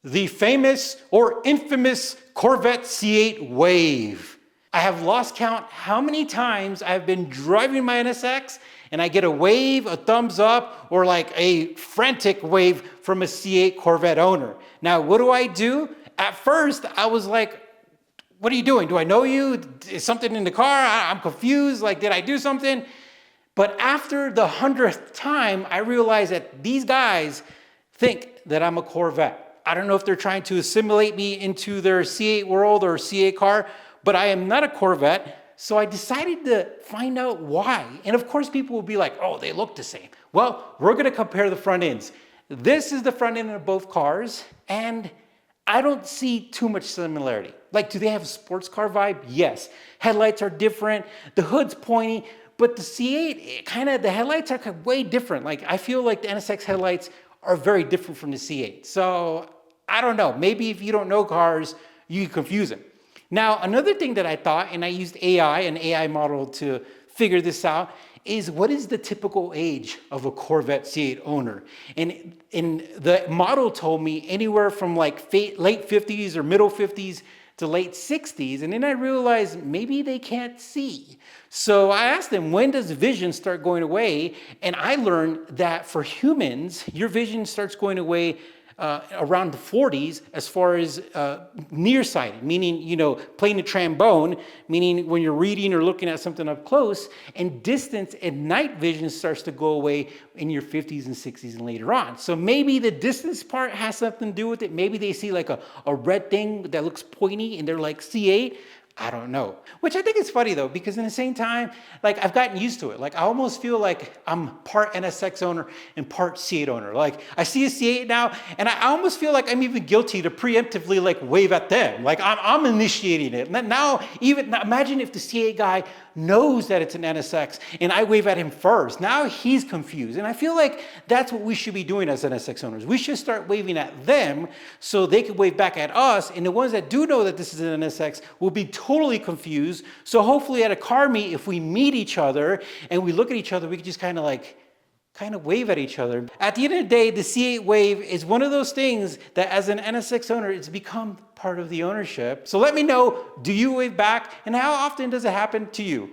the famous or infamous Corvette C8 wave. I have lost count how many times I've been driving my NSX and I get a wave, a thumbs up, or like a frantic wave from a C8 Corvette owner. Now, what do? At first, I was like, what are you doing? Do I know you? Is something in the car? I'm confused. Like, did I do something? But after the 100th time, I realized that these guys think that I'm a Corvette. I don't know if they're trying to assimilate me into their C8 world or C8 car, but I am not a Corvette. So I decided to find out why. And of course, people will be like, oh, they look the same. Well, we're going to compare the front ends. This is the front end of both cars, and I don't see too much similarity. Like, do they have a sports car vibe? Yes. Headlights are different. The hood's pointy. But the C8, the headlights are way different. Like, I feel like the NSX headlights are very different from the C8. So, I don't know. Maybe if you don't know cars, you can confuse them. Now, another thing that I thought, and I used an AI model to figure this out, is what is the typical age of a Corvette C8 owner? And the model told me anywhere from like late 50s or middle 50s to late 60s. And then I realized maybe they can't see. So I asked them, when does vision start going away? And I learned that for humans, your vision starts going away around the 40s as far as nearsighted, meaning, playing the trombone, meaning when you're reading or looking at something up close, and distance and night vision starts to go away in your 50s and 60s and later on. So maybe the distance part has something to do with it. Maybe they see like a red thing that looks pointy and they're like C8. I don't know. Which I think is funny though, because in the same time, like I've gotten used to it. Like I almost feel like I'm part NSX owner and part C8 owner. Like I see a C8 now and I almost feel like I'm even guilty to preemptively like wave at them. Like I'm initiating it. Now, imagine if the C8 guy knows that it's an NSX and I wave at him first. Now he's confused. And I feel like that's what we should be doing as NSX owners. We should start waving at them so they can wave back at us. And the ones that do know that this is an NSX will be totally confused. So hopefully at a car meet, if we meet each other and we look at each other, we can just kind of wave at each other. At the end of the day, the C8 wave is one of those things that as an NSX owner, it's become part of the ownership. So let me know, do you wave back? And how often does it happen to you?